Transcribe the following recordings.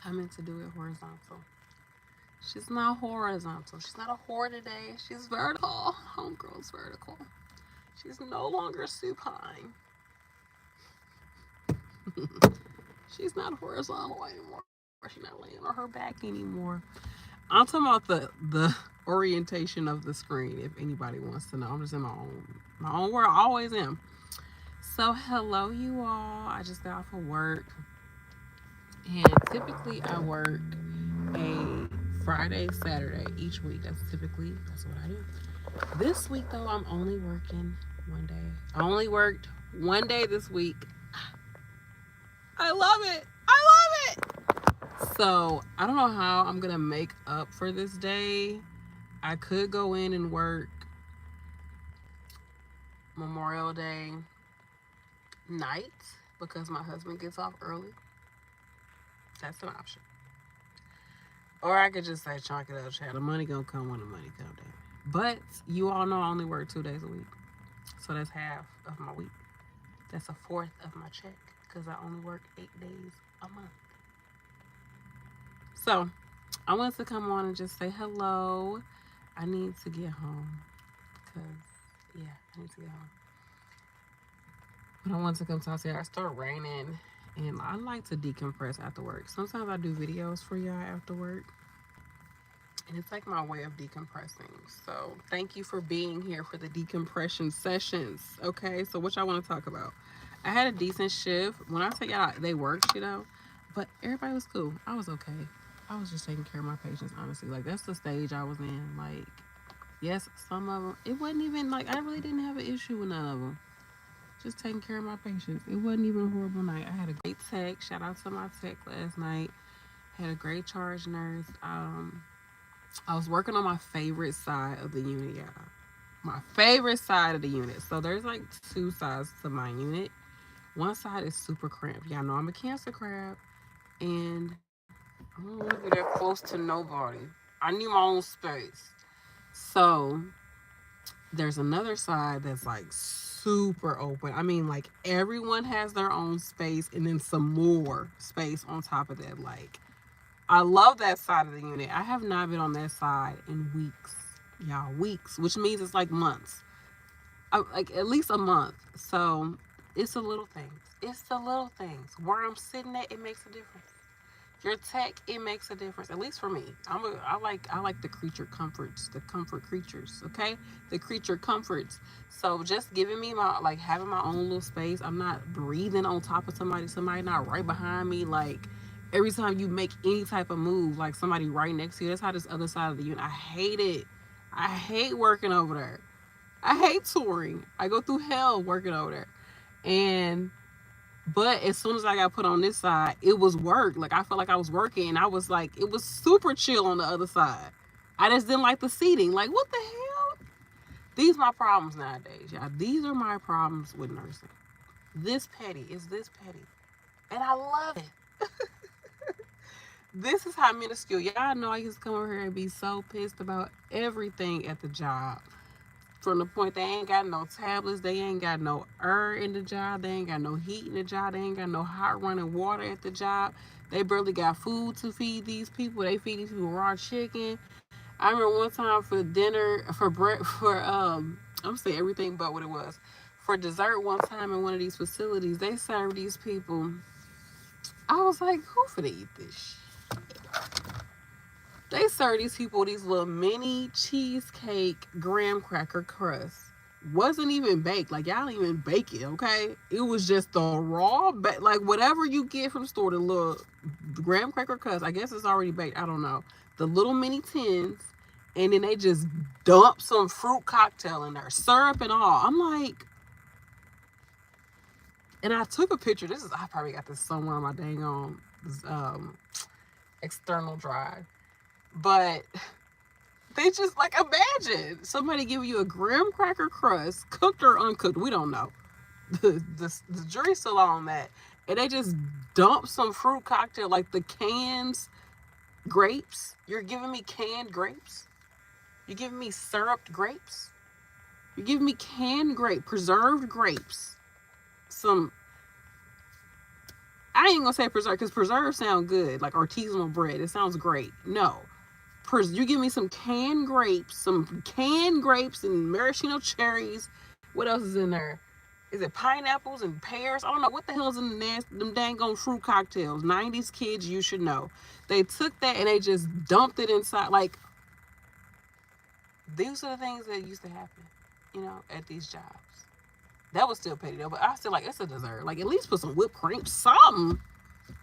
I meant to do it horizontal. She's not horizontal. She's not a whore today. She's vertical. Homegirl's vertical. She's no longer supine. She's not horizontal anymore. She's not laying on her back anymore. I'm talking about the orientation of the screen. If anybody wants to know, I'm just in my own world. I always am. So hello, you all. I just got off of work, and typically I work a Friday, Saturday each week. That's what I do. This week though, I'm only working one day. I only worked one day this week. I love it. I love it. So I don't know how I'm gonna make up for this day. I could go in and work Memorial Day night because my husband gets off early. That's an option. Or I could just say chalk it up, child. The money gonna come when the money come down. But you all know I only work 2 days a week. So that's half of my week. That's a fourth of my check because I only work 8 days a month. So I wanted to come on and just say hello. I need to get home because, yeah, I need to get home. But I wanted to come talk to you. I started raining and I like to decompress after work. Sometimes I do videos for y'all after work. And it's like my way of decompressing. So thank you for being here for the decompression sessions. Okay, so what y'all want to talk about? I had a decent shift. When I say y'all, they worked, but everybody was cool. I was okay. I was just taking care of my patients, honestly. Like, that's the stage I was in. Like, yes, some of them, it wasn't even like I really didn't have an issue with none of them. Just taking care of my patients. It wasn't even a horrible night. I had a great tech. Shout out to my tech last night. Had a great charge nurse. I was working on my favorite side of the unit, y'all. My favorite side of the unit. So there's like two sides to my unit. One side is super cramped. Y'all know I'm a cancer crab, and I don't want to be that close to nobody. I need my own space. So there's another side that's like super open. I mean, like everyone has their own space, and then some more space on top of that. Like, I love that side of the unit. I have not been on that side in weeks, y'all. Weeks, which means it's like months. Like at least a month. So it's the little things. It's the little things. Where I'm sitting at, it makes a difference. Your tech, it makes a difference. At least for me. I like the creature comforts, the comfort creatures. Okay, the creature comforts. So just giving me my like having my own little space. I'm not breathing on top of somebody. Somebody not right behind me. Like every time you make any type of move, like somebody right next to you. That's how this other side of the unit. I hate it. I hate working over there. I hate touring. I go through hell working over there. And but as soon as I got put on this side, it was work. Like I felt like I was working and I was like it was super chill on the other side. I just didn't like the seating. Like what the hell? These are my problems nowadays, y'all. These are my problems with nursing. This petty is this petty. And I love it. This is how minuscule. Y'all know I used to come over here and be so pissed about everything at the job. From the point they ain't got no tablets, they ain't got no air in the job, they ain't got no heat in the job, they ain't got no hot running water at the job. They barely got food to feed these people. They feed these people raw chicken. I remember one time for dinner, I'm saying everything but what it was. For dessert one time in one of these facilities, they served these people. I was like, who for to eat this? They serve these people these little mini cheesecake graham cracker crust. Wasn't even baked. Like y'all didn't even bake it, okay? It was just the raw, like whatever you get from the store, the little graham cracker crust. I guess it's already baked. I don't know. The little mini tins, and then they just dump some fruit cocktail in there, syrup and all. I'm like, and I took a picture. I probably got this somewhere on my dang external drive, but they just like imagine somebody giving you a graham cracker crust, cooked or uncooked. We don't know. The jury's still on that. And they just dump some fruit cocktail like the cans grapes. You're giving me canned grapes. You're giving me syruped grapes. You're giving me canned preserved grapes. Some I ain't gonna say preserve because preserve sound good, like artisanal bread. It sounds great. No, you give me some canned grapes and maraschino cherries. What else is in there? Is it pineapples and pears? I don't know what the hell's in them dang on fruit cocktails. 90s kids, you should know. They took that and they just dumped it inside. Like, these are the things that used to happen, at these jobs. That was still petty though, but I still like it's a dessert. Like, at least put some whipped cream, something.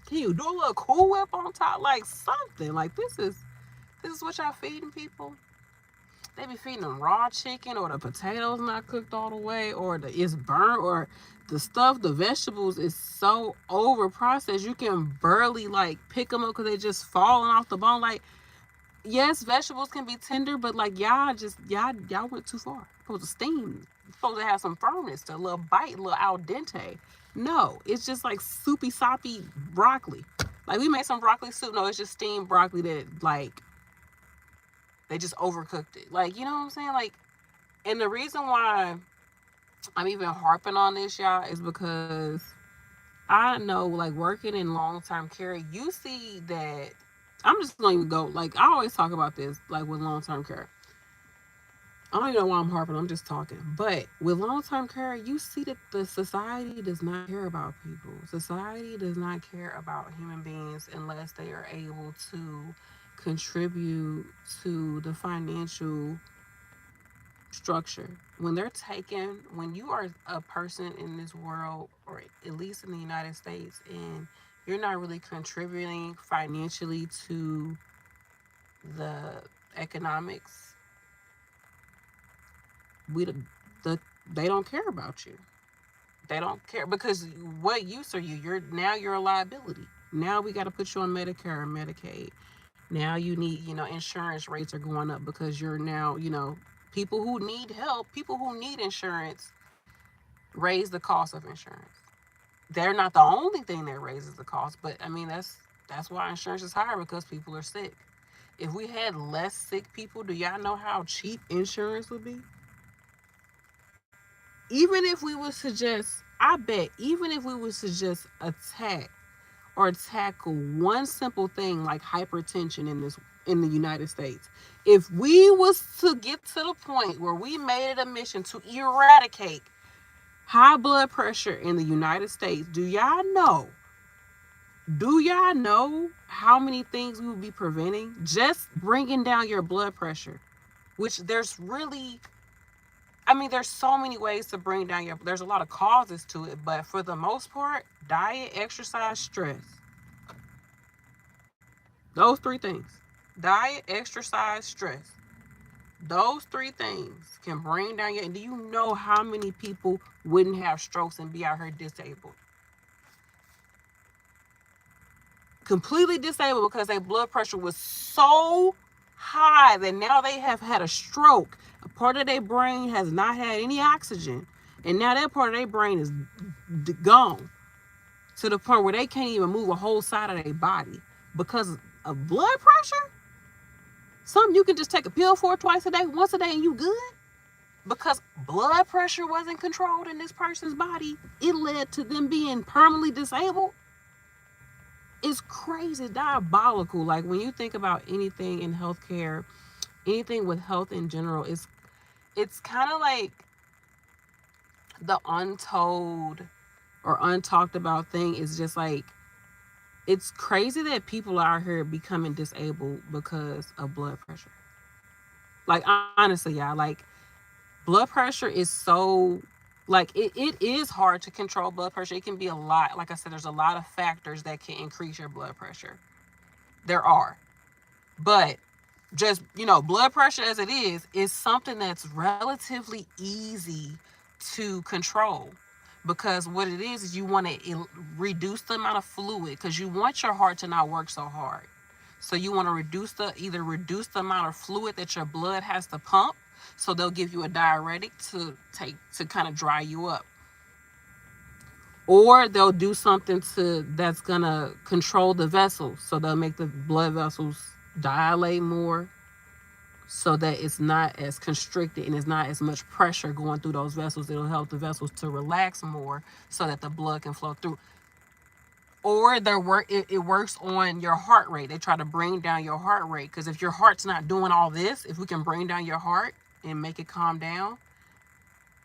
Can you do a little Cool Whip on top? Like something. Like this is what y'all feeding people. They be feeding them raw chicken, or the potatoes not cooked all the way, or it's burnt, or the stuff, the vegetables is so over processed you can barely like pick them up because they just falling off the bone. Like, yes, vegetables can be tender, but like y'all went too far. Supposed to steam. Supposed to have some firmness, to a little bite, a little al dente. No, it's just like soupy soppy broccoli. Like, we made some broccoli soup. No, it's just steamed broccoli that like they just overcooked it. Like, you know what I'm saying? Like, and the reason why I'm even harping on this, y'all, is because I know, like, working in long-term care, you see that I'm just gonna even go, like, I always talk about this, like, with long-term care. I don't even know why I'm harping, I'm just talking. But with long-term care, you see that the society does not care about people. Society does not care about human beings unless they are able to contribute to the financial structure. When you are a person in this world, or at least in the United States, and you're not really contributing financially to the economics, we the they don't care about you. They don't care, because what use are you? You're a liability. Now we got to put you on Medicare and Medicaid. Now you need, insurance rates are going up because you're now, people who need help, people who need insurance raise the cost of insurance. They're not the only thing that raises the cost, but I mean that's why insurance is higher, because people are sick. If we had less sick people, do y'all know how cheap insurance would be? Even if we would suggest, I bet, even if we would suggest attack or tackle one simple thing like hypertension in the United States, if we was to get to the point where we made it a mission to eradicate high blood pressure in the United States, do y'all know? Do y'all know how many things we would be preventing? Just bringing down your blood pressure, which there's so many ways to bring down there's a lot of causes to it, but for the most part, diet, exercise, stress. Those three things. Diet, exercise, stress. Those three things can bring down and do you know how many people wouldn't have strokes and be out here disabled? Completely disabled because their blood pressure was so high that now they have had a stroke. A part of their brain has not had any oxygen, and now that part of their brain is gone, to the point where they can't even move a whole side of their body because of blood pressure. Something you can just take a pill for twice a day, once a day, and you good. Because blood pressure wasn't controlled in this person's body, it led to them being permanently disabled. It's crazy, diabolical. Like, when you think about anything in healthcare, anything with health in general, it's kind of like the untold or untalked about thing is just like, it's crazy that people are out here becoming disabled because of blood pressure. Like, honestly, y'all, like, blood pressure is so, like, it is hard to control blood pressure. It can be a lot. Like I said, there's a lot of factors that can increase your blood pressure. There are. But just, blood pressure as it is something that's relatively easy to control. Because what it is you want to reduce the amount of fluid, because you want your heart to not work so hard. So you want to reduce the amount of fluid that your blood has to pump. So they'll give you a diuretic to kind of dry you up. Or they'll do something that's gonna control the vessels. So they'll make the blood vessels dilate more, so that it's not as constricted and it's not as much pressure going through those vessels. It'll help the vessels to relax more so that the blood can flow through. or it works on your heart rate. They try to bring down your heart rate, because if your heart's not doing all this, if we can bring down your heart and make it calm down,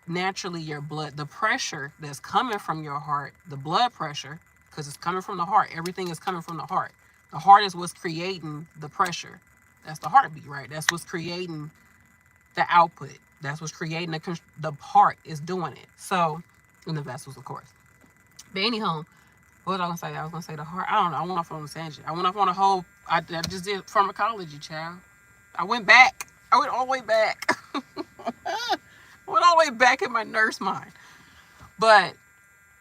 naturally your blood, the pressure that's coming from your heart, the blood pressure, because it's coming from the heart, everything is coming from the heart. The heart is what's creating the pressure. That's the heartbeat, right? That's what's creating the output. That's what's creating the heart is doing it. So, in the vessels, of course. But anyhow, what was I gonna say? I was gonna say the heart. I don't know. I went off on a tangent. I went off on a whole. I just did pharmacology, child. I went back. I went all the way back. I went all the way back in my nurse mind. But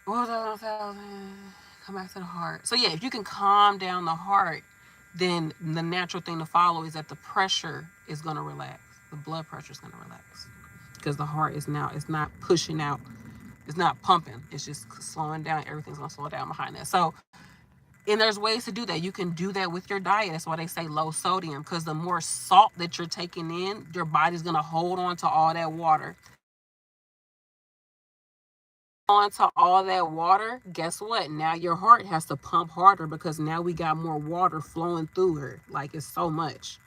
what was I gonna say? Come back to the heart. So yeah, if you can calm down the heart, then the natural thing to follow is that the pressure is gonna relax. The blood pressure is gonna relax, because the heart is now, it's not pushing out, it's not pumping, it's just slowing down. Everything's gonna slow down behind that. So, and there's ways to do that. You can do that with your diet. That's why they say low sodium, because the more salt that you're taking in, your body's gonna hold on to all that water. Onto all that water, guess what? Now your heart has to pump harder, because now we got more water flowing through her. Like, it's so much.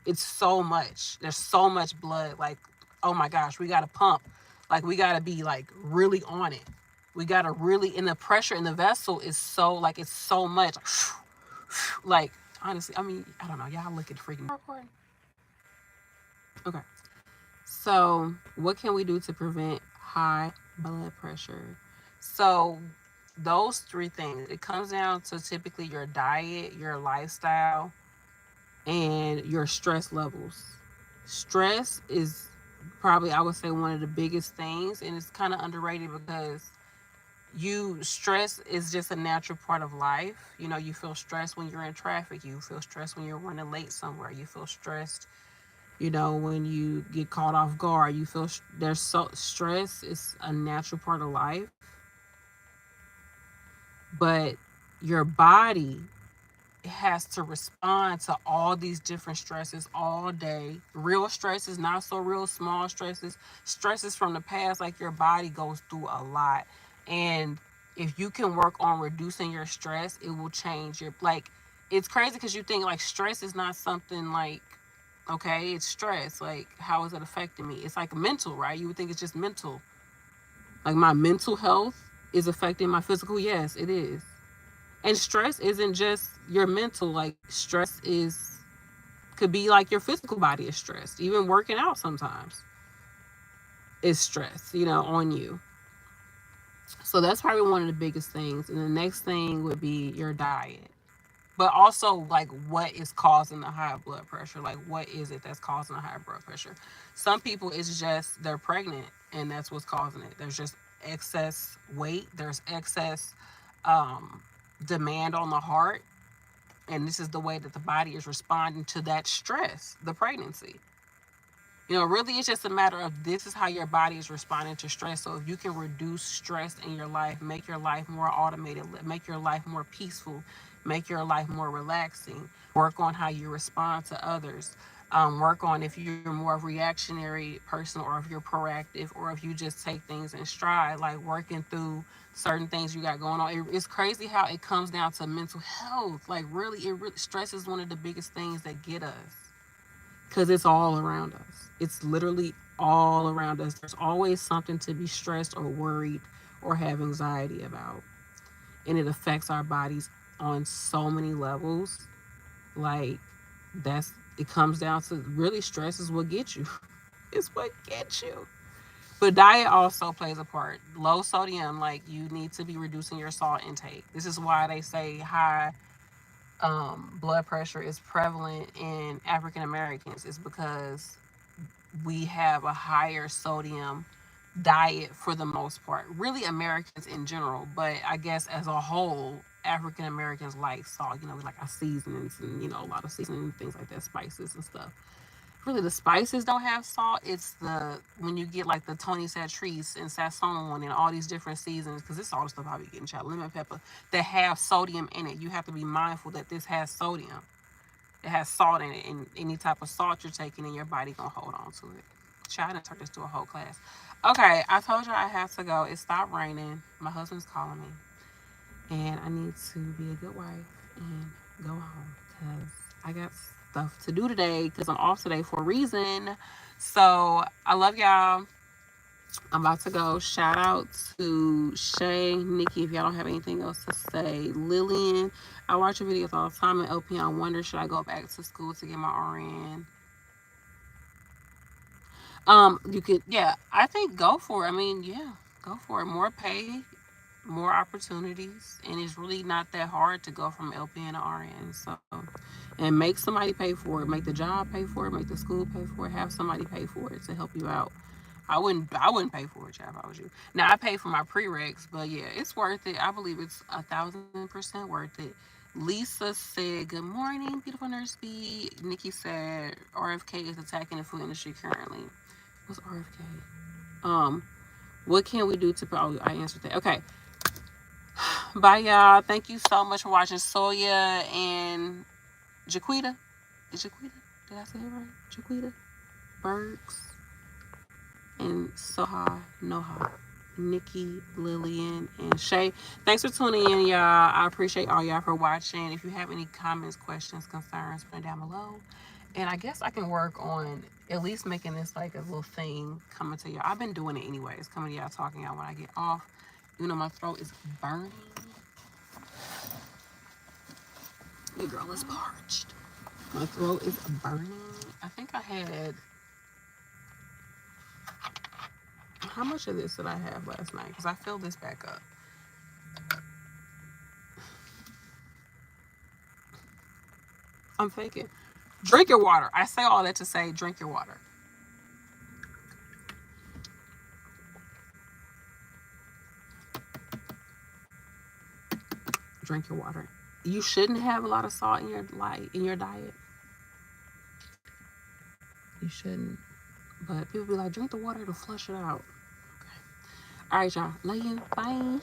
It's so much. There's so much blood. Like, oh my gosh, we got to pump. Like, we got to be like really on it. We got to really, and the pressure in the vessel is so, like, it's so much. Like, honestly, I mean, I don't know. Y'all look at freaking recording. Okay. So, what can we do to prevent high blood pressure? So, those three things, it comes down to typically your diet, your lifestyle, and your stress levels. Stress is probably, I would say, one of the biggest things, and it's kind of underrated, because stress is just a natural part of life. You know, you feel stressed when you're in traffic, you feel stressed when you're running late somewhere, you feel stressed, you know, when you get caught off guard, you feel there's so stress is a natural part of life. But your body has to respond to all these different stresses all day. Real stresses, not so real, small stresses from the past. Like, your body goes through a lot. And if you can work on reducing your stress, it will change your, like, it's crazy, because you think like stress is not something like, okay, it's stress. Like, how is it affecting me? It's like mental, right? You would think it's just mental. Like, my mental health is affecting my physical. Yes, it is. And stress isn't just your mental. Like, stress is, could be like your physical body is stressed. Even working out sometimes is stress, you know, on you. So that's probably one of the biggest things. And the next thing would be your diet. But also, like, what is causing the high blood pressure? Like, what is it that's causing the high blood pressure? Some people, it's just they're pregnant, and that's what's causing it. There's just excess weight. There's excess um, demand on the heart. And this is the way that the body is responding to that stress, the pregnancy. You know, really, it's just a matter of, this is how your body is responding to stress. So if you can reduce stress in your life, make your life more automated, make your life more peaceful, make your life more relaxing, work on how you respond to others, work on if you're more of a reactionary person, or if you're proactive, or if you just take things in stride, like working through certain things you got going on. It's crazy how it comes down to mental health. Like, really, stress is one of the biggest things that get us, because it's all around us. It's literally all around us. There's always something to be stressed or worried or have anxiety about. And it affects our bodies on so many levels. Like, it comes down to, really, stress is what gets you. It's what gets you. But diet also plays a part. Low sodium, like, you need to be reducing your salt intake. This is why they say high blood pressure is prevalent in African Americans, is because we have a higher sodium diet for the most part. Really, Americans in general, but I guess as a whole, African Americans like salt. You know, we like our seasonings, and, you know, a lot of seasoning, things like that, spices and stuff. Really, the spices don't have salt. It's when you get like the Tony Chatrice and Sasson and all these different seasons, because this all the stuff I'll be getting, child, lemon pepper, that have sodium in it. You have to be mindful that this has sodium. It has salt in it, and any type of salt you're taking in your body gonna hold on to it. Child, I done turned this to a whole class. Okay, I told you I have to go. It stopped raining. My husband's calling me. and I need to be a good wife and go home because I got stuff to do today because I'm off today for a reason. So I love y'all. I'm about to go. Shout out to Shay, Nikki, if y'all don't have anything else to say. Lillian, I watch your videos all the time. And LP, I wonder, should I go back to school to get my RN? You could, yeah, I think go for it. I mean, yeah, go for it. More pay, more opportunities, and it's really not that hard to go from LPN to RN. So, and make somebody pay for it. Make the job pay for it. Make the school pay for it. Have somebody pay for it to help you out. I wouldn't pay for it, child, if I was you. Now I pay for my prereqs, but yeah, it's worth it. I believe it's 1,000% worth it. Lisa said, "Good morning, beautiful nurse B." Nikki said, "RFK is attacking the food industry currently." What's RFK? Um, what can we do to? Oh, I answered that. Okay, bye, y'all. Thank you so much for watching. Soya and Jaquita. Is Jaquita? Did I say it right? Jaquita Bergs and Soha Noha. Nikki, Lillian, and Shay. Thanks for tuning in, y'all. I appreciate all y'all for watching. If you have any comments, questions, concerns, put it down below. And I guess I can work on at least making this like a little thing coming to y'all. I've been doing it anyways, coming to y'all, talking y'all when I get off. You know, my throat is burning. Your girl is parched. My throat is burning. I think I had, how much of this did I have last night? Because I filled this back up. I'm faking. Drink your water. I say all that to say drink your water. Drink your water. You shouldn't have a lot of salt in your diet. You shouldn't. But people be like, drink the water to flush it out. Okay. All right, y'all. Love you. Bye.